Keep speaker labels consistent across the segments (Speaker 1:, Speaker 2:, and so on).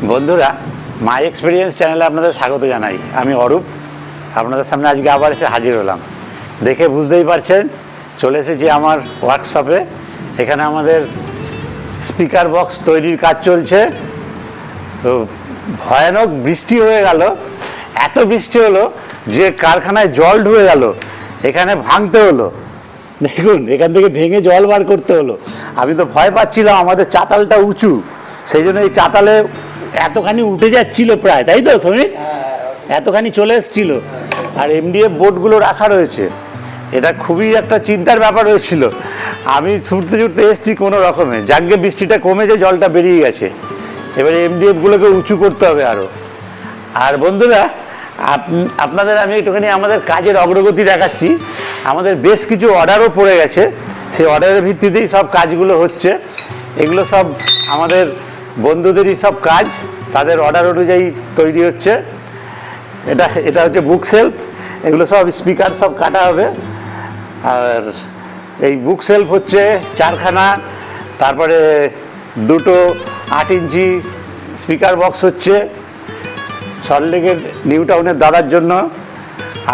Speaker 1: বন্ধুরা, মাই এক্সপিরিয়েন্স চ্যানেলে আপনাদের স্বাগত জানাই। আমি অরূপ, আপনাদের সামনে আজকে আবার এসে হাজির হলাম। দেখে বুঝতেই পারছেন চলে এসেছি আমার ওয়ার্কশপে। এখানে আমাদের স্পিকার বক্স তৈরির কাজ চলছে। তো ভয়ানক বৃষ্টি হয়ে গেল, এত বৃষ্টি হলো যে কারখানায় জল ঢুকে গেল, এখানে ভাঙতে হলো। দেখুন, এখান থেকে ভেঙে জল বার করতে হলো। আমি তো ভয় পাচ্ছিলাম, আমাদের চাতালটা উঁচু, সেই জন্য এই চাতালে এতখানি উঠে যাচ্ছিল প্রায়, তাই তো শ্রমিক? এতখানি চলে এসেছিল। আর এমডিএফ বোর্ডগুলো রাখা রয়েছে, এটা খুবই একটা চিন্তার ব্যাপার হয়েছিল। আমি ছুটতে ছুটতে এসেছি কোনো রকমে, যাগ্গে বৃষ্টিটা কমেছে, জলটা বেরিয়ে গেছে। এবারে এমডিএফগুলোকে উঁচু করতে হবে আরও। আর বন্ধুরা, আপনাদের আমি একটুখানি আমাদের কাজের অগ্রগতি দেখাচ্ছি। আমাদের বেশ কিছু অর্ডারও পড়ে গেছে, সেই অর্ডারের ভিত্তিতেই সব কাজগুলো হচ্ছে। এগুলো সব আমাদের বন্ধুদেরই সব কাজ, তাদের অর্ডার অনুযায়ী তৈরি হচ্ছে। এটা হচ্ছে বুক সেলফ, এগুলো সব স্পিকার সব কাটা হবে। আর এই বুক সেলফ হচ্ছে 4খানা, তারপরে দুটো 8 ইঞ্চি স্পিকার বক্স হচ্ছে সল্টলেকের নিউ টাউনের দাদার জন্য।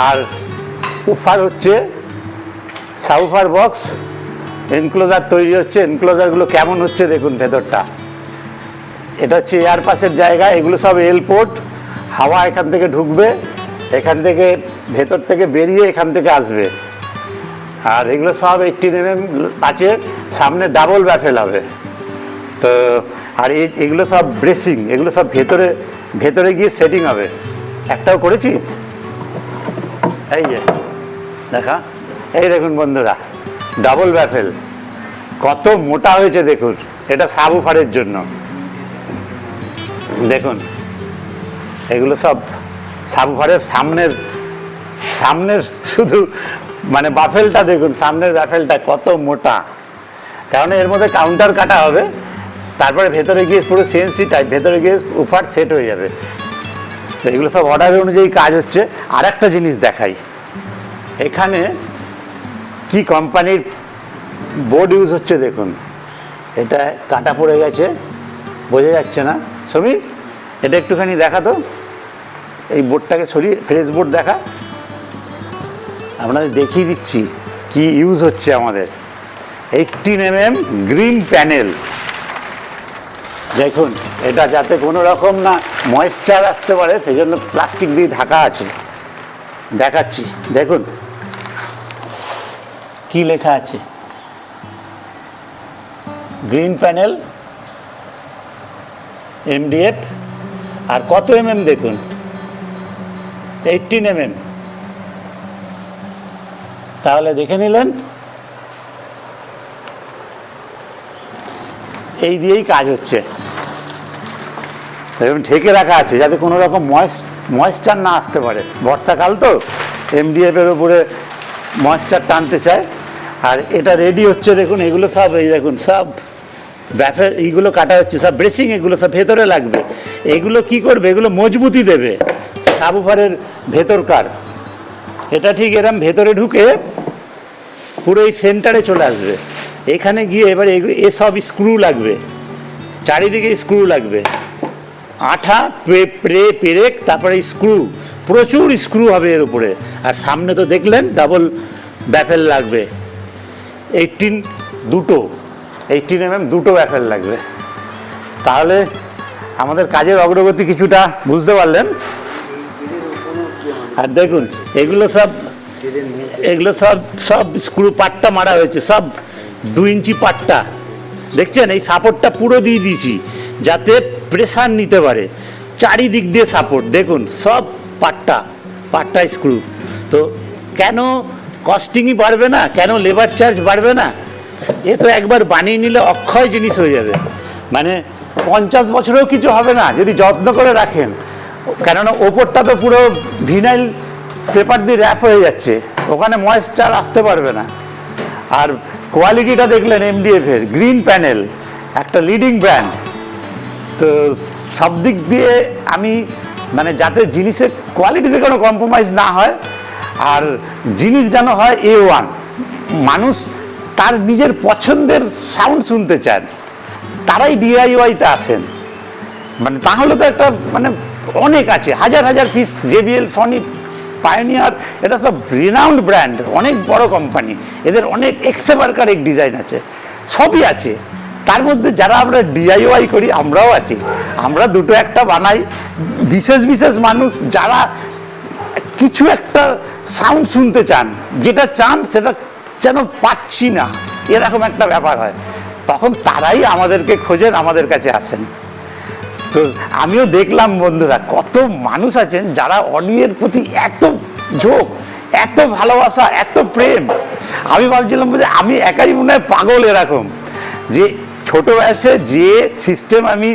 Speaker 1: আর উফার হচ্ছে সাবউফার বক্স, এনক্লোজার তৈরি হচ্ছে। এনক্লোজারগুলো কেমন হচ্ছে দেখুন ভেতরটা। এটা হচ্ছে এয়ার পাসের জায়গা, এগুলো সব এলপোর্ট, হাওয়া এখান থেকে ঢুকবে, এখান থেকে ভেতর থেকে বেরিয়ে এখান থেকে আসবে। আর এগুলো সব 18 mm আছে, সামনে ডাবল ব্যাফেল হবে। তো আর এগুলো সব ব্রেসিং, এগুলো সব ভেতরে গিয়ে সেটিং হবে। একটাও করেছিস? এই যে দেখা, এই দেখুন বন্ধুরা, ডাবল ব্যাফেল কত মোটা হয়েছে দেখুন। এটা সাবউফারের জন্য। দেখুন, এগুলো সব সাবউফারের সামনের শুধু মানে বাফেলটা দেখুন, সামনের ব্যাফেলটা কত মোটা, কারণ এর মধ্যে কাউন্টার কাটা হবে। তারপরে ভেতরে গিয়ে পুরো সিএনসি টাইপ, ভেতরে গিয়ে উফার সেট হয়ে যাবে। তো এগুলো সব অর্ডার অনুযায়ী কাজ হচ্ছে। আর একটা জিনিস দেখাই, এখানে কি কোম্পানির বোর্ড ইউজ হচ্ছে দেখুন। এটা কাটা পড়ে গেছে, বোঝা যাচ্ছে না। সমীর, এটা একটুখানি দেখা তো, এই বোর্ডটাকে সরিয়ে ফ্রেশ বোর্ড দেখা, আপনাদের দেখিয়ে দিচ্ছি কি ইউজ হচ্ছে আমাদের। 18 mm গ্রিন প্যানেল। দেখুন, এটা যাতে কোনো রকম না ময়েশ্চার আসতে পারে, সেই জন্য প্লাস্টিক দিয়ে ঢাকা আছে। দেখাচ্ছি, দেখুন কি লেখা আছে, গ্রিন প্যানেল এমডিএফ। আর কত mm দেখুন, 18 mm। তাহলে দেখে নিলেন, এই দিয়েই কাজ হচ্ছে। এরকম ঢেকে রাখা আছে যাতে কোনো রকম ময়েশ্চার না আসতে পারে। বর্ষাকাল তো, এমডিএফের উপরে ময়েশ্চার টানতে চায়। আর এটা রেডি হচ্ছে দেখুন, এগুলো সব এই দেখুন, সব ব্যাফেল এইগুলো কাটা হচ্ছে, সব ব্রেসিং, এগুলো সব ভেতরে লাগবে। এগুলো কি করবে, এগুলো মজবুতি দেবে সাবউফারের ভেতরকার। এটা ঠিক এরম ভেতরে ঢুকে পুরো এই সেন্টারে চলে আসবে। এখানে গিয়ে এবার এসব স্ক্রু লাগবে, চারিদিকে স্ক্রু লাগবে, আঠা পেরেক, তারপরে স্ক্রু, প্রচুর স্ক্রু হবে এর উপরে। আর সামনে তো দেখলেন ডাবল ব্যাফেল লাগবে, 18 mm দুটো ব্যাফেল লাগবে। তাহলে আমাদের কাজের অগ্রগতি কিছুটা বুঝতে পারলেন। আর দেখুন, এগুলো সব স্ক্রু পাট্টা মারা হয়েছে, সব 2 ইঞ্চি পাট্টা। দেখছেন, এই সাপোর্টটা পুরো দিয়ে দিয়েছি যাতে প্রেসার নিতে পারে। চারিদিক দিয়ে সাপোর্ট, দেখুন সব পাট্টা স্ক্রু। তো কেন কস্টিংই বাড়বে না, কেন লেবার চার্জ বাড়বে না? এ তো একবার বানিয়ে নিলে অক্ষয় জিনিস হয়ে যাবে, মানে 50 বছরেও কিছু হবে না যদি যত্ন করে রাখেন। কেননা ওপরটা তো পুরো ভিনাইল পেপার দিয়ে র্যাপ হয়ে যাচ্ছে, ওখানে ময়েশ্চার আসতে পারবে না। আর কোয়ালিটিটা দেখলেন এমডিএফের, গ্রিন প্যানেল, একটা লিডিং ব্র্যান্ড। তো সব দিক দিয়ে আমি মানে যাতে জিনিসের কোয়ালিটিতে কোনো কম্প্রোমাইজ না হয়, আর জিনিস যেন হয় A1। মানুষ তার নিজের পছন্দের সাউন্ড শুনতে চান, তারাই ডিআইওয়াইতে আসেন। মানে তাহলে তো একটা মানে অনেক আছে, হাজার হাজার পিস। জেবিএল, সনি, পায়োনিয়ার, এটা সব রিনাউন্ড ব্র্যান্ড, অনেক বড় কোম্পানি, এদের অনেক এক্সেবারকার এক ডিজাইন আছে, সবই আছে। তার মধ্যে যারা আমরা ডিআইওয়াই করি আমরাও আছি, আমরা দুটো একটা বানাই। বিশেষ বিশেষ মানুষ যারা কিছু একটা সাউন্ড শুনতে চান, যেটা চান সেটা যেন পাচ্ছি না, এরকম একটা ব্যাপার হয়, তখন তারাই আমাদেরকে খোঁজেন, আমাদের কাছে আসেন। তো আমিও দেখলাম বন্ধুরা, কত মানুষ আছেন যারা অডিওর প্রতি এত ঝোঁক, এত ভালোবাসা, এত প্রেম। আমি ভাবছিলাম যে আমি একাই মনে হয় পাগল এরকম, যে ছোটো বয়সে যে সিস্টেম আমি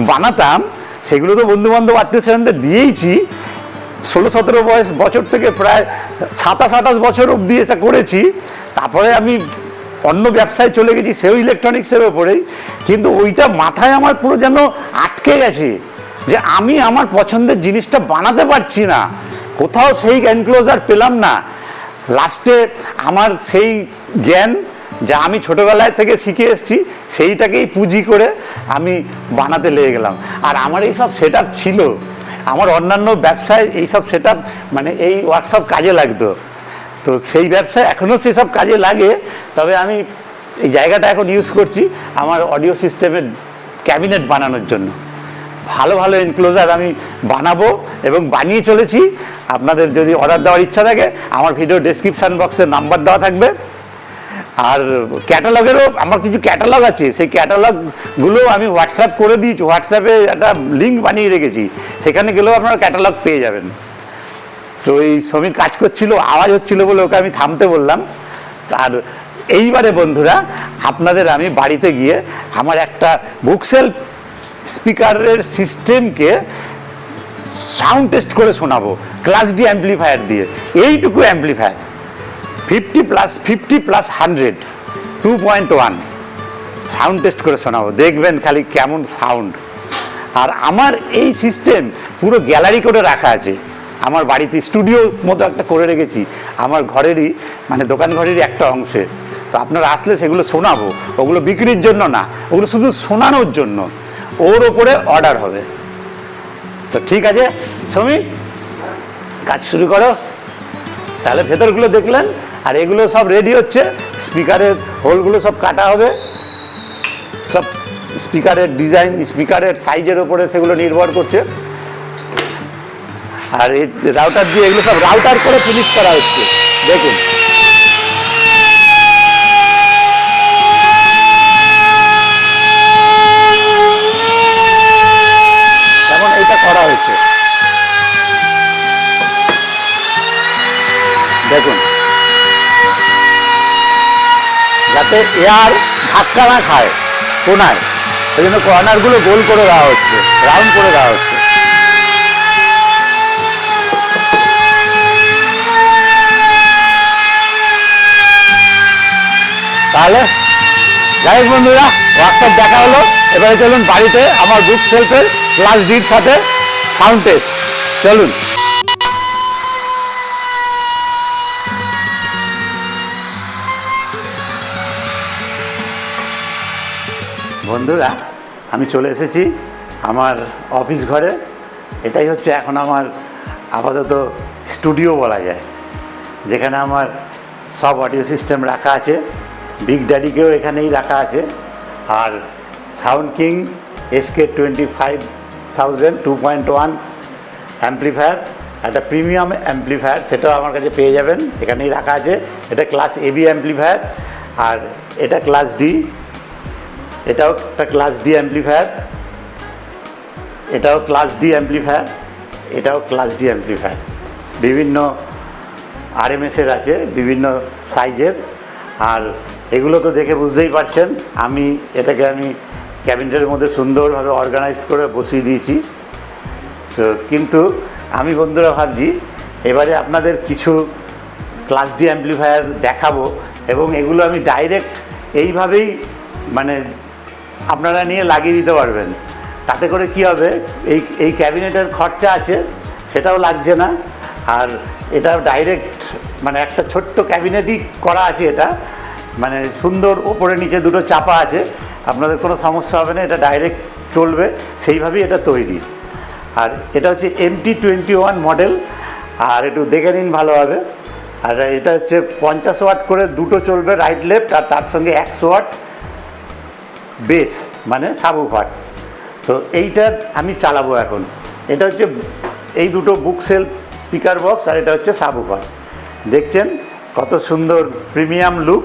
Speaker 1: বানাতাম সেগুলো তো বন্ধুবান্ধব আত্মীয় স্বজনদের দিয়েইছি। 16-17 বছর থেকে প্রায় 27-28 বছর অবধি এটা করেছি। তারপরে আমি অন্য ব্যবসায় চলে গেছি, সেও ইলেকট্রনিক্সের ওপরেই, কিন্তু ওইটা মাথায় আমার পুরো যেন আটকে গেছে যে আমি আমার পছন্দের জিনিসটা বানাতে পারছি না, কোথাও সেই এনক্লোজার পেলাম না। লাস্টে আমার সেই জ্ঞান যা আমি ছোটোবেলায় থেকে শিখে এসেছি সেইটাকেই পুঁজি করে আমি বানাতে লেগে গেলাম। আর আমার এই সব সেট আপ ছিল, আমার অন্যান্য ব্যবসায় এই সব সেট আপ মানে এই ওয়ার্কশপ কাজে লাগতো, তো সেই ব্যবসায় এখনও সেসব কাজে লাগে। তবে আমি এই জায়গাটা এখন ইউজ করছি আমার অডিও সিস্টেমের ক্যাবিনেট বানানোর জন্য। ভালো ভালো এনক্লোজার আমি বানাবো এবং বানিয়ে চলেছি। আপনাদের যদি অর্ডার দেওয়ার ইচ্ছা থাকে আমার ভিডিও ডেসক্রিপশান বক্সে নাম্বার দেওয়া থাকবে। আর ক্যাটালগেরও আমার কিছু ক্যাটালগ আছে, সেই ক্যাটালগুলো আমি হোয়াটসঅ্যাপ করে দিয়েছি, হোয়াটসঅ্যাপে একটা লিঙ্ক বানিয়ে রেখেছি, সেখানে গেলেও আপনারা ক্যাটালগ পেয়ে যাবেন। তো এই সমীর কাজ করছিল, আওয়াজ হচ্ছিল বলে ওকে আমি থামতে বললাম। আর এইবারে বন্ধুরা আপনাদের আমি বাড়িতে গিয়ে আমার একটা বুকসেল স্পিকারের সিস্টেমকে সাউন্ড টেস্ট করে শোনাবো ক্লাস ডি অ্যাম্পলিফায়ার দিয়ে। এইটুকু অ্যাম্পলিফায়ার 50+100 2.1 সাউন্ড টেস্ট করে শোনাবো, দেখবেন খালি কেমন সাউন্ড। আর আমার এই সিস্টেম পুরো গ্যালারি করে রাখা আছে আমার বাড়িতে, স্টুডিও মতো একটা করে রেখেছি আমার ঘরেরই, মানে দোকান ঘরেরই একটা অংশে। তো আপনারা আসলে সেগুলো শোনাবো, ওগুলো বিক্রির জন্য না, ওগুলো শুধু শোনানোর জন্য, ওর ওপরে অর্ডার হবে। তো ঠিক আছে সমীর, কাজ শুরু করো। তাহলে ভেতরগুলো দেখলেন, আর এগুলো সব রেডি হচ্ছে, স্পিকারের হোলগুলো সব কাটা হবে, সব স্পিকারের ডিজাইন, স্পিকারের সাইজের ওপরে সেগুলো নির্ভর করছে। আর এই রাউটার দিয়ে এগুলো সব রাউটার করে ফিনিশ করা হচ্ছে, দেখুন। যেমন এটা করা হয়েছে দেখুন, যাতে এয়ার ধাক্কা না খায় কোনায়, সেই জন্য কর্নারগুলো গোল করে দেওয়া হচ্ছে, রাউন্ড করে দেওয়া হচ্ছে। তাহলে যাই হোক বন্ধুরা, ওয়ার্কশপ দেখা হলো, এবারে চলুন বাড়িতে আমার বুক সেলফের ক্লাস ডির সাথে সাউন্ড টেস্ট। চলুন। বন্ধুরা আমি চলে এসেছি আমার অফিস ঘরে। এটাই হচ্ছে এখন আমার আপাতত স্টুডিও বলা যায়, যেখানে আমার সব অডিও সিস্টেম রাখা আছে, বিগ ড্যাডিকেও এখানেই রাখা আছে। আর সাউন্ড কিং SK25,000 2.1 অ্যাম্পলিফায়ার, একটা প্রিমিয়াম অ্যাম্পলিফায়ার, সেটাও আমার কাছে পেয়ে যাবেন, এখানেই রাখা আছে। এটা ক্লাস এবি অ্যাম্পলিফায়ার, আর এটা ক্লাস ডি, এটাও একটা ক্লাস ডি অ্যাম্পলিফায়ার, এটাও ক্লাস ডি অ্যাম্পলিফায়ার, এটাও ক্লাস ডি অ্যাম্পলিফায়ার। বিভিন্ন RMS-এর আছে, বিভিন্ন সাইজের। আর এগুলো তো দেখে বুঝতেই পারছেন আমি এটাকে ক্যাবিনেটের মধ্যে সুন্দরভাবে অর্গানাইজ করে বসিয়ে দিয়েছি। তো কিন্তু আমি বন্ধুরা ভাবছি এবারে আপনাদের কিছু ক্লাস ডি অ্যাম্পলিফায়ার দেখাবো, এবং এগুলো আমি ডাইরেক্ট এইভাবেই মানে আপনারা নিয়ে লাগিয়ে দিতে পারবেন। তাতে করে কি হবে, এই ক্যাবিনেটের খরচা আছে সেটাও লাগছে না। আর এটা ডাইরেক্ট মানে একটা ছোট্ট ক্যাবিনেটই করা আছে, এটা মানে সুন্দর, ওপরে নিচে দুটো চাপা আছে, আপনাদের কোনো সমস্যা হবে না। এটা ডাইরেক্ট চলবে সেইভাবেই এটা তৈরি। আর এটা হচ্ছে MT21 মডেল, আর একটু দেখে নিন ভালোভাবে। আর এটা হচ্ছে 50 ওয়াট করে দুটো চলবে রাইট লেফট, আর তার সঙ্গে 100 ওয়াট বেস মানে সাবউফার। তো এইটার আমি চালাবো এখন। এটা হচ্ছে এই দুটো বুক সেলফ স্পিকার বক্স, আর এটা হচ্ছে সাবউফার। দেখছেন কত সুন্দর প্রিমিয়াম লুক।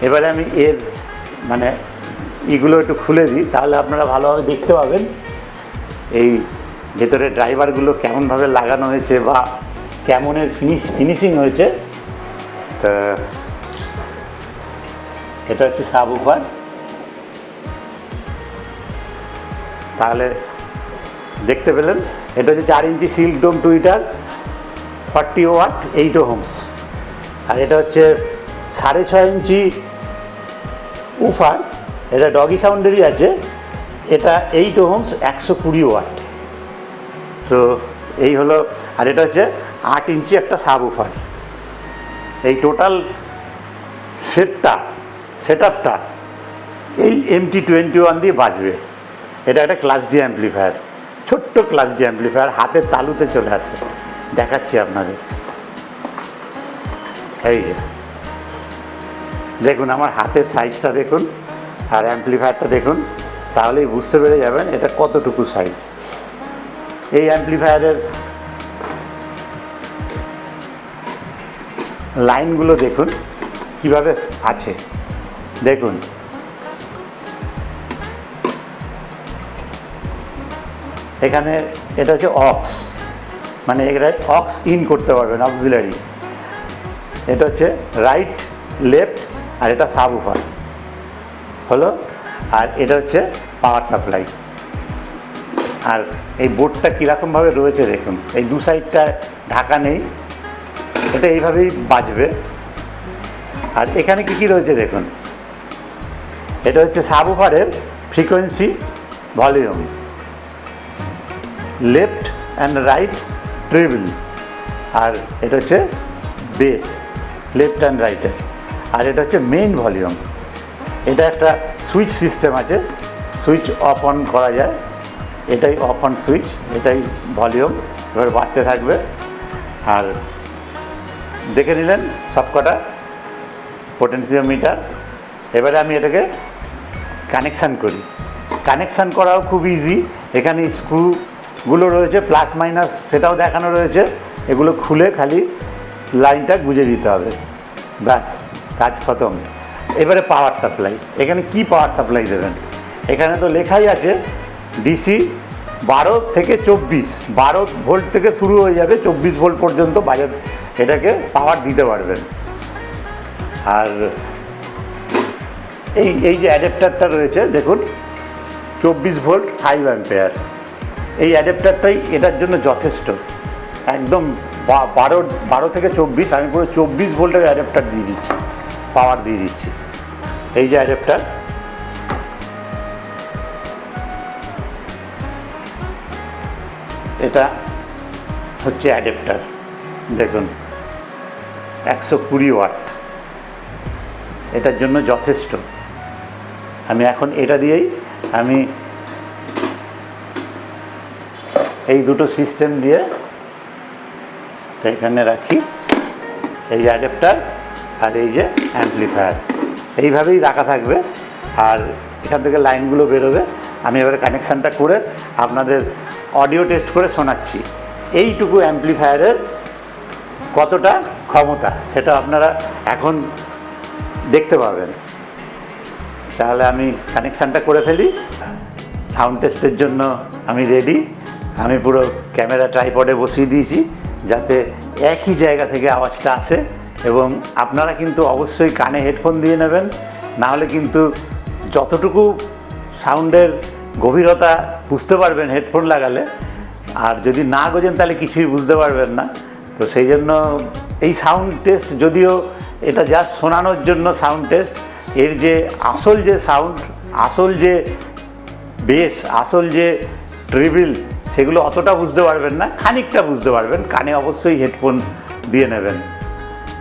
Speaker 1: এবারে আমি এর মানে এগুলো একটু খুলে দিই, তাহলে আপনারা ভালোভাবে দেখতে পাবেন এই ভেতরে ড্রাইভারগুলো কেমনভাবে লাগানো হয়েছে বা কেমনের ফিনিশিং হয়েছে। তা এটা হচ্ছে সাবউফার। তাহলে দেখতে পেলেন এটা হচ্ছে 4 ইঞ্চি সিল্ক ডোম টুইটার, 40 ওয়াট 8 ওহমস। আর এটা হচ্ছে 6.5 ইঞ্চি উফার, এটা ডগি সাউন্ডেরই আছে, এটা 8 ওহমস 120 ওয়াট। তো এই হলো। আর এটা হচ্ছে 8 ইঞ্চি একটা সাবউফার। এই টোটাল সেটআপটা এই MT21 দিয়ে বাজবে। এটা একটা ক্লাস ডি অ্যাম্পলিফায়ার, ছোট্ট ক্লাস ডি অ্যাম্পলিফায়ার, হাতের তালুতে চলে আসে। দেখাচ্ছি আপনাদের, এই যে দেখুন আমার হাতের সাইজটা দেখুন আর অ্যাম্পলিফায়ারটা দেখুন, তাহলেই বুঝতে পেরে যাবেন এটা কতটুকু সাইজ। এই অ্যাম্পলিফায়ারের লাইনগুলো দেখুন কিভাবে আছে, দেখুন এখানে এটা হচ্ছে অক্স, মানে এটা অক্স ইন করতে পারবেন, অক্সিলারি। এটা হচ্ছে রাইট লেফট, আর এটা সাবউফার হলো। আর এটা হচ্ছে পাওয়ার সাপ্লাই। আর এই বোর্ডটা কীরকমভাবে রয়েছে দেখুন, এই দু সাইডটা ঢাকা নেই, এটা এইভাবেই বাজবে। আর এখানে কি রয়েছে দেখুন, এটা হচ্ছে সাবউফারের frequency, volume, left and right treble, আর এটা হচ্ছে বেস লেফট অ্যান্ড রাইটের। আর এটা হচ্ছে মেইন ভলিউম। এটা একটা সুইচ সিস্টেম আছে, সুইচ অফ অন করা যায়, এটাই অফ অন সুইচ, এটাই ভলিউম, এবার বাড়তে থাকবে। আর দেখে নিলেন সবকটা পোটেনশিওমিটার। এবারে আমি এটাকে কানেকশান করি। কানেকশান করাও খুব ইজি, এখানে স্ক্রুগুলো রয়েছে প্লাস মাইনাস, সেটাও দেখানো রয়েছে। এগুলো খুলে খালি লাইনটা গুঁজে দিতে হবে, ব্যাস কাজ খতম। এবারে পাওয়ার সাপ্লাই, এখানে কি পাওয়ার সাপ্লাই দেবেন? এখানে তো লেখাই আছে ডিসি 12 থেকে 24, 12 ভোল্ট থেকে শুরু হয়ে যাবে, 24 ভোল্ট পর্যন্ত বাজার এটাকে পাওয়ার দিতে পারবেন। আর এই যে অ্যাডাপ্টারটা রয়েছে দেখুন, 24 ভোল্ট 5 অ্যাম্পিয়ার, এই অ্যাডাপ্টারটাই এটার জন্য যথেষ্ট। একদম 12 থেকে 24, আমি পুরো 24 ভোল্টের অ্যাডাপ্টার দিয়ে দিচ্ছি, পাওয়ার দিয়ে দিচ্ছি। এই যে অ্যাডাপ্টার, এটা হচ্ছে অ্যাডাপ্টার, দেখুন 120 ওয়াট, এটার জন্য যথেষ্ট। আমি এখন এটা দিয়েই আমি এই দুটো সিস্টেম দিয়ে এখানে রাখি, এই অ্যাডাপ্টার আর এই যে অ্যাম্পলিফায়ার, এইভাবেই রাখা থাকবে। আর এখান থেকে লাইনগুলো বেরোবে। আমি এবারে কানেকশানটা করে আপনাদের অডিও টেস্ট করে শোনাচ্ছি। এইটুকু অ্যাম্পলিফায়ারের কতটা ক্ষমতা সেটা আপনারা এখন দেখতে পাবেন। তাহলে আমি কানেকশানটা করে ফেলি। সাউন্ড টেস্টের জন্য আমি রেডি। আমি পুরো ক্যামেরা ট্রাইপডে বসিয়ে দিয়েছি যাতে একই জায়গা থেকে আওয়াজটা আসে। এবং আপনারা কিন্তু অবশ্যই কানে হেডফোন দিয়ে নেবেন, নাহলে কিন্তু যতটুকু সাউন্ডের গভীরতা বুঝতে পারবেন হেডফোন লাগালে, আর যদি না বোঝেন তাহলে কিছুই বুঝতে পারবেন না। তো সেই জন্য এই সাউন্ড টেস্ট, যদিও এটা জাস্ট শোনানোর জন্য সাউন্ড টেস্ট, এর যে আসল যে সাউন্ড, আসল যে বেস, আসল যে ট্রিবিল, সেগুলো অতটা বুঝতে পারবেন না, খানিকটা বুঝতে পারবেন। কানে অবশ্যই হেডফোন দিয়ে নেবেন।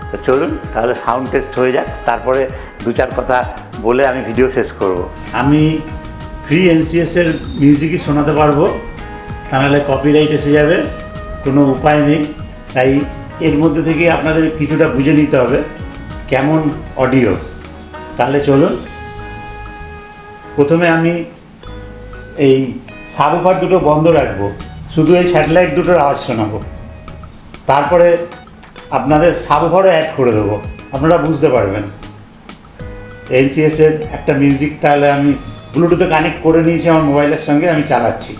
Speaker 1: তো চলুন তাহলে সাউন্ড টেস্ট হয়ে যাক, তারপরে দু চার কথা বলে আমি ভিডিও শেষ করব। আমি ফ্রি এনসিএসের মিউজিকই শোনাতে পারবো, তা নাহলে কপিরাইট এসে যাবে, কোনো উপায় নেই। তাই এর মধ্যে থেকে আপনাদের কিছুটা বুঝে নিতে হবে কেমন অডিও। তাহলে চলুন, প্রথমে আমি এই সাবউফার দুটো বন্ধ রাখবো, শুধু এই স্যাটেলাইট দুটোর আওয়াজ শোনাবো, তারপরে আপনাদের সাবউফারও অ্যাড করে দেবো, আপনারা বুঝতে পারবেন। এনসিএসের একটা মিউজিক তাহলে আমি ব্লুটুথে কানেক্ট করে নিয়েছি আমার মোবাইলের সঙ্গে, আমি চালাচ্ছি।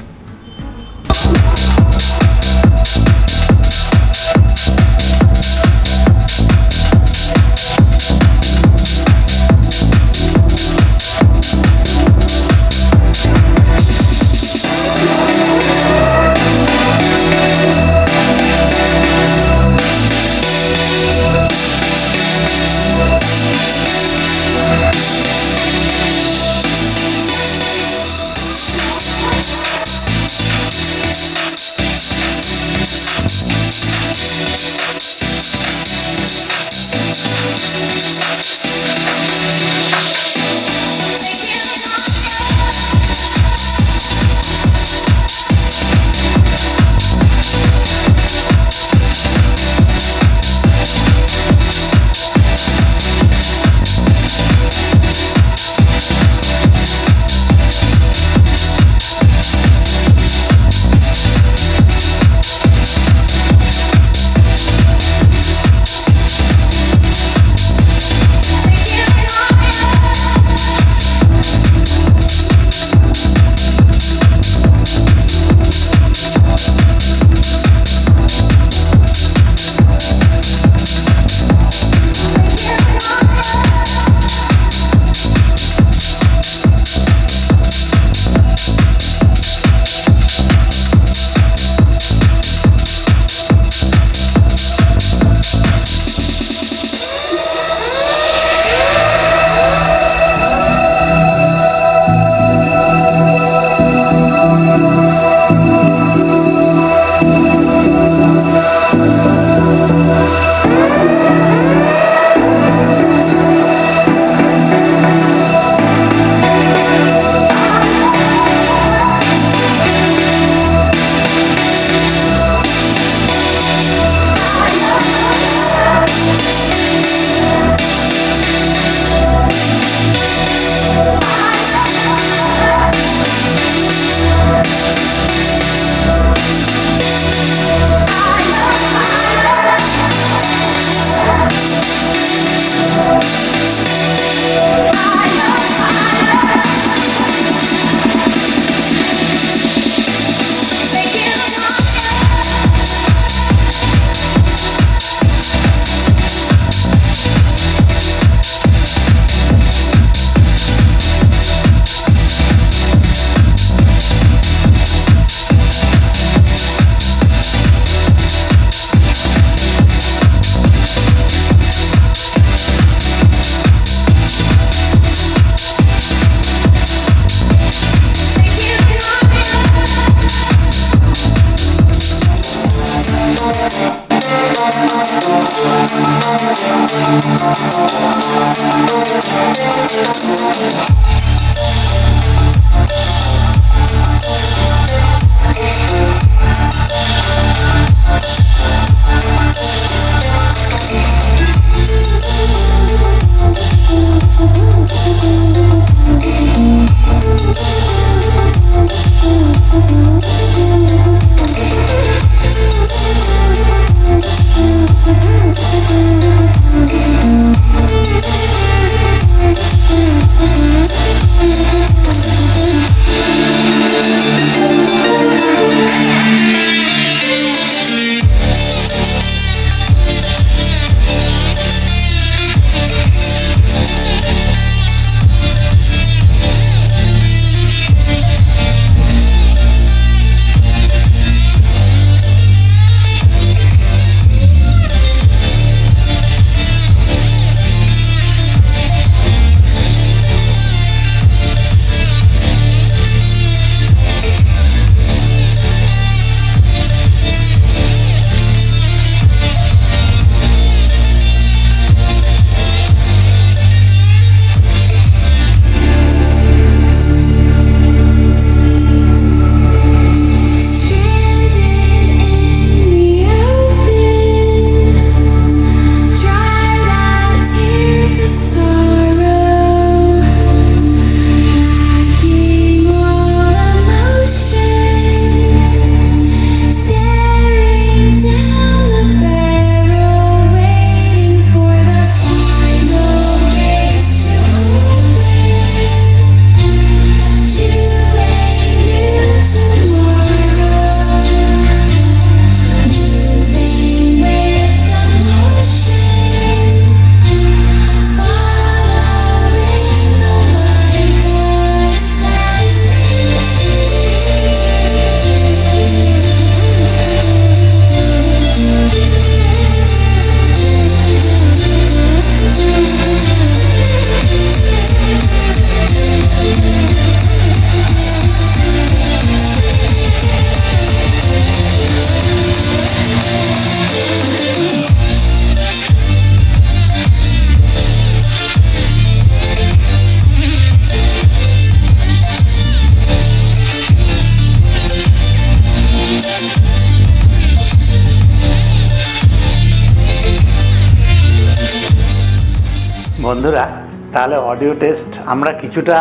Speaker 1: বন্ধুরা, তাহলে অডিও টেস্ট আমরা কিছুটা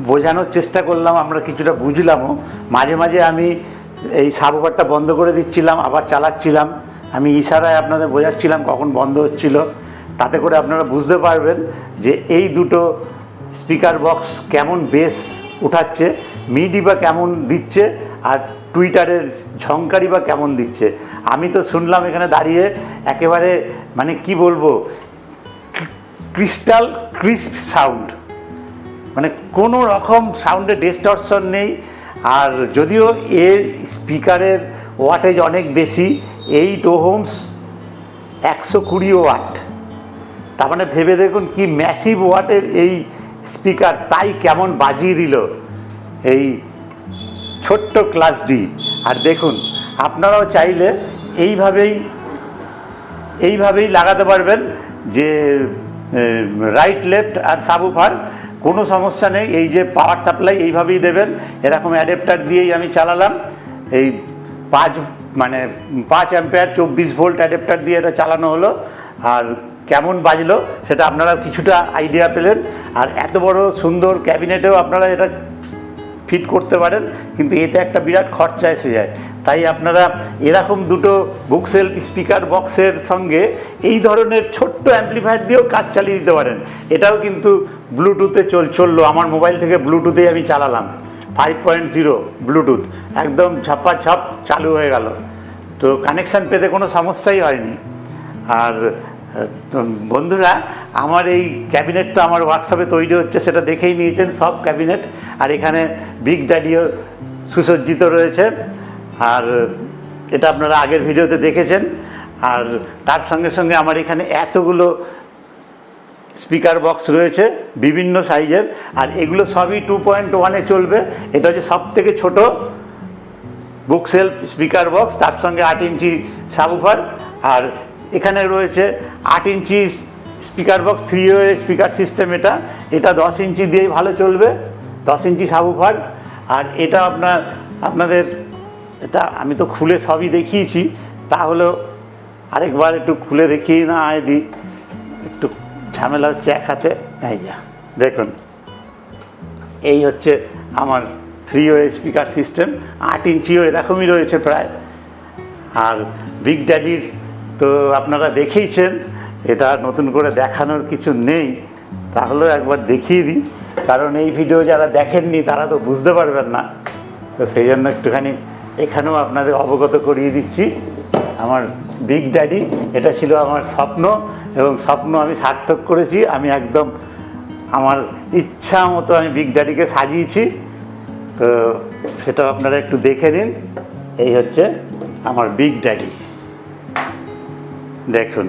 Speaker 1: বোঝানোর চেষ্টা করলাম, আমরা কিছুটা বুঝলামও। মাঝে মাঝে আমি এই সাবওুফারটা বন্ধ করে দিচ্ছিলাম, আবার চালাচ্ছিলাম, আমি ইশারায় আপনাদের বোঝাচ্ছিলাম কখন বন্ধ হচ্ছিল। তাতে করে আপনারা বুঝতে পারবেন যে এই দুটো স্পিকার বক্স কেমন বেস উঠাচ্ছে, মিডি বা কেমন দিচ্ছে, আর টুইটারের ঝংকারি বা কেমন দিচ্ছে। আমি তো শুনলাম এখানে দাঁড়িয়ে একেবারে মানে কি বলবো, ক্রিস্টাল ক্রিস্প সাউন্ড, মানে কোনো রকম সাউন্ডে ডিস্টরশন নেই। আর যদিও এর স্পিকারের ওয়াটেজ অনেক বেশি, 8 ওহমস 120 ওয়াট, তার মানে ভেবে দেখুন কি ম্যাসিভ ওয়াটের এই স্পিকার, তাই কেমন বাজিয়ে দিল এই ছোট্ট ক্লাস ডি। আর দেখুন আপনারাও চাইলে এইভাবেই লাগাতে পারবেন, যে রাইট লেফট আর সাবউফার, কোনো সমস্যা নেই। এই যে পাওয়ার সাপ্লাই এইভাবেই দেবেন, এরকম অ্যাডাপ্টার দিয়েই আমি চালালাম। এই 5 অ্যাম্পিয়ার 24 ভোল্ট অ্যাডাপ্টার দিয়ে এটা চালানো হলো। আর কেমন বাজলো সেটা আপনারা কিছুটা আইডিয়া পেলেন। আর এত বড় সুন্দর ক্যাবিনেটেও আপনারা এটা ফিট করতে পারেন, কিন্তু এতে একটা বিরাট খরচা এসে যায়। তাই আপনারা এরকম দুটো বুকশেলফ স্পিকার বক্সের সঙ্গে এই ধরনের ছোট্ট অ্যাম্প্লিফায়ার দিয়েও কাজ চালিয়ে দিতে পারেন। এটাও কিন্তু ব্লুটুথে চললো, আমার মোবাইল থেকে ব্লুটুথেই আমি চালালাম, 5.0 ব্লুটুথ, একদম ঝাপাঝাপ চালু হয়ে গেল। তো কানেকশান পেতে কোনো সমস্যাই হয়নি। আর বন্ধুরা, আমার এই ক্যাবিনেট তো আমার ওয়ার্কশপে তৈরি হচ্ছে, সেটা দেখেই নিয়েছেন সব ক্যাবিনেট। আর এখানে বিগ ড্যাডিও সুসজ্জিত রয়েছে, আর এটা আপনারা আগের ভিডিওতে দেখেছেন। আর তার সঙ্গে সঙ্গে আমার এখানে এতগুলো স্পিকার বক্স রয়েছে বিভিন্ন সাইজের, আর এগুলো সবই 2.1-এ চলবে। এটা হচ্ছে সব থেকে ছোটো বুকশেলফ স্পিকার বক্স, তার সঙ্গে 8 ইঞ্চি সাবউফার। আর এখানে রয়েছে 8 ইঞ্চি স্পিকার বক্স, 3-ওয়ে স্পিকার সিস্টেম। এটা 10 ইঞ্চি দিয়েই ভালো চলবে, 10 ইঞ্চি সাবউফার। আর এটা আপনাদের এটা আমি তো খুলে সবই দেখিয়েছি, তাহলেও আরেকবার একটু খুলে দেখিয়ে না দিই, একটু ঝামেলা হচ্ছে এক হাতে। এই যা দেখুন, এই হচ্ছে আমার 3-ওয়ে স্পিকার সিস্টেম, 8 ইঞ্চিও এরকমই রয়েছে প্রায়। আর বিগ ড্যাডির তো আপনারা দেখেইছেন, এটা নতুন করে দেখানোর কিছু নেই, তাহলেও একবার দেখিয়ে দিই, কারণ এই ভিডিও যারা দেখেননি তারা তো বুঝতে পারবেন না। তো সেই জন্য একটুখানি এখানেও আপনাদের অবগত করিয়ে দিচ্ছি। আমার বিগ ড্যাডি, এটা ছিল আমার স্বপ্ন, এবং স্বপ্ন আমি সার্থক করেছি। আমি একদম আমার ইচ্ছা মতো আমি বিগ ড্যাডিকে সাজিয়েছি। তো সেটা আপনারা একটু দেখে নিন। এই হচ্ছে আমার বিগ ড্যাডি, দেখুন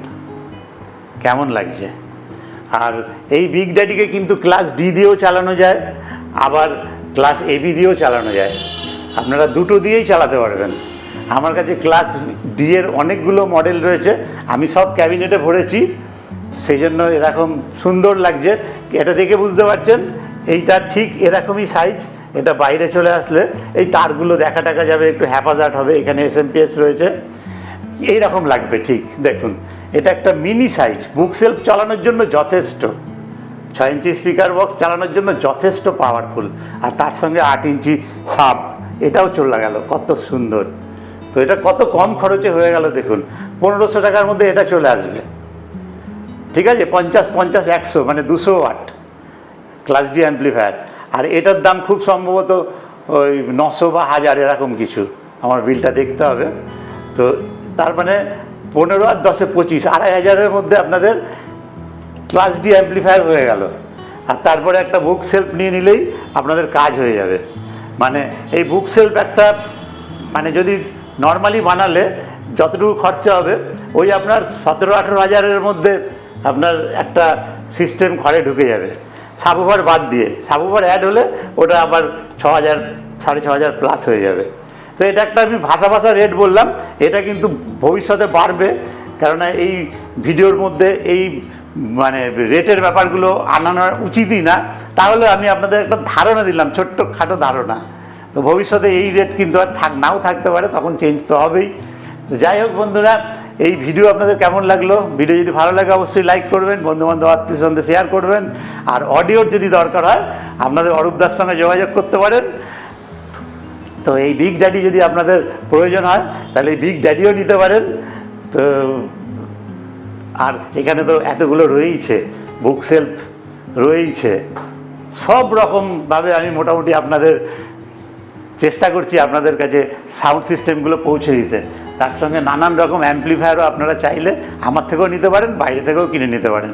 Speaker 1: কেমন লাগছে। আর এই বিগ ড্যাডিকে কিন্তু ক্লাস ডি দিয়েও চালানো যায়, আবার ক্লাস এবি দিয়েও চালানো যায়, আপনারা দুটো দিয়েই চালাতে পারবেন। আমার কাছে ক্লাস ডি এর অনেকগুলো মডেল রয়েছে, আমি সব ক্যাবিনেটে ভরেছি, সেই জন্য এরকম সুন্দর লাগছে। এটা দেখে বুঝতে পারছেন এইটা ঠিক এরকমই সাইজ। এটা বাইরে চলে আসলে এই তারগুলো দেখা যাবে, একটু হ্যাপাজার্ট হবে। এখানে এসএমপিএস রয়েছে, এইরকম লাগবে ঠিক। দেখুন এটা একটা মিনি সাইজ, বুকশেলফ চালানোর জন্য যথেষ্ট, 6 ইঞ্চি স্পিকার বক্স চালানোর জন্য যথেষ্ট পাওয়ারফুল। আর তার সঙ্গে 8 ইঞ্চি সাব, এটাও চলে গেল, কত সুন্দর। তো এটা কত কম খরচে হয়ে গেল দেখুন, 1500 টাকার মধ্যে এটা চলে আসবে। ঠিক আছে, 50-50-100 মানে 200 ওয়াট ক্লাস ডি অ্যাম্প্লিফায়ার। আর এটার দাম খুব সম্ভবত ওই 900 বা 1000 এরকম কিছু, আমার বিলটা দেখতে হবে। তো তার মানে 15 আর 10-এ 25, 2500-এর মধ্যে আপনাদের ক্লাস ডি অ্যাম্প্লিফায়ার হয়ে গেল। আর তারপরে একটা বুকশেলফ নিয়ে নিলেই আপনাদের কাজ হয়ে যাবে। মানে এই বুকশেলফ একটা, মানে যদি নর্মালি বানালে যতটুকু খরচা হবে, ওই আপনার 17-18 হাজারের মধ্যে আপনার একটা সিস্টেম ঘরে ঢুকে যাবে, সাবউফার বাদ দিয়ে। সাবউফার অ্যাড হলে ওটা আবার 6000, 6500 প্লাস হয়ে যাবে। তো এটা একটা আমি ভাষা রেট বললাম, এটা কিন্তু ভবিষ্যতে বাড়বে, কেননা এই ভিডিওর মধ্যে এই মানে রেটের ব্যাপারগুলো আনানো উচিতই না। তাহলে আমি আপনাদের একটা ধারণা দিলাম, ছোট্ট খাটো ধারণা। তো ভবিষ্যতে এই রেট কিন্তু আর নাও থাকতে পারে, তখন চেঞ্জ তো হবেই। তো যাই হোক বন্ধুরা, এই ভিডিও আপনাদের কেমন লাগলো? ভিডিও যদি ভালো লাগে অবশ্যই লাইক করবেন, বন্ধুবান্ধব আত্মীয়স্বজনদের শেয়ার করবেন। আর অডিওর যদি দরকার হয় আপনাদের অরূপদার সঙ্গে যোগাযোগ করতে পারেন। তো এই বিগ ড্যাডি যদি আপনাদের প্রয়োজন হয় তাহলে এই বিগ ড্যাডিও নিতে পারেন। তো আর এখানে তো এতগুলো রয়েইছে, বুক সেলফ রয়েইছে, সব রকমভাবে আমি মোটামুটি আপনাদের চেষ্টা করছি আপনাদের কাছে সাউন্ড সিস্টেমগুলো পৌঁছে দিতে। তার সঙ্গে নানান রকম অ্যাম্পলিফায়ারও আপনারা চাইলে আমার থেকেও নিতে পারেন, বাইরে থেকেও কিনে নিতে পারেন।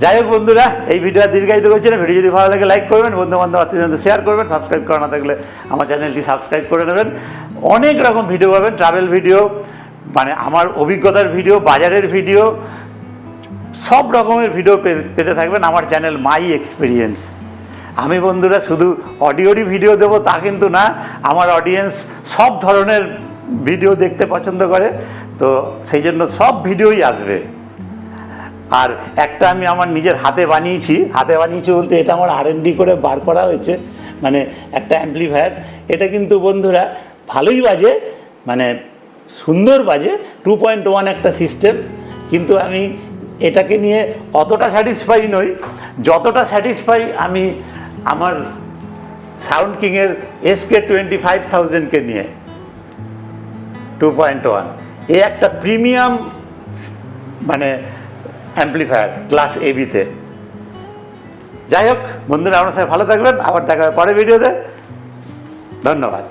Speaker 1: যাই হোক বন্ধুরা, এই ভিডিও দীর্ঘায়িত করছি না। ভিডিও যদি ভালো লাগে লাইক করবেন, বন্ধুবান্ধব আত্মীয়জনদের শেয়ার করবেন, সাবস্ক্রাইব করা না থাকলে আমার চ্যানেলটি সাবস্ক্রাইব করে নেবেন। অনেক রকম ভিডিও পাবেন, ট্রাভেল ভিডিও, মানে আমার অভিজ্ঞতার ভিডিও, বাজারের ভিডিও, সব রকমের ভিডিও পেতে থাকবেন আমার চ্যানেল মাই এক্সপিরিয়েন্স। আমি বন্ধুরা শুধু অডিওরই ভিডিও দেবো তা কিন্তু না, আমার অডিয়েন্স সব ধরনের ভিডিও দেখতে পছন্দ করে, তো সেই জন্য সব ভিডিওই আসবে। আর একটা আমি আমার নিজের হাতে বানিয়েছি বলতে এটা আমার R&D করে বার করা হয়েছে, মানে একটা অ্যাম্পলিফায়ার। এটা কিন্তু বন্ধুরা ভালোই বাজে, মানে সুন্দর বাজে, 2.1 একটা সিস্টেম। কিন্তু আমি এটাকে নিয়ে অতটা স্যাটিসফাই নই যতটা স্যাটিসফাই আমি আমার সাউন্ড কিংয়ের SK25,000-কে নিয়ে। 2.1 এ একটা প্রিমিয়াম মানে অ্যাম্পলিফায়ার ক্লাস AB-তে। যাই হোক বন্ধুরা, আপনার সাথে ভালো থাকবেন, আবার দেখা হবে পরের ভিডিওতে। ধন্যবাদ।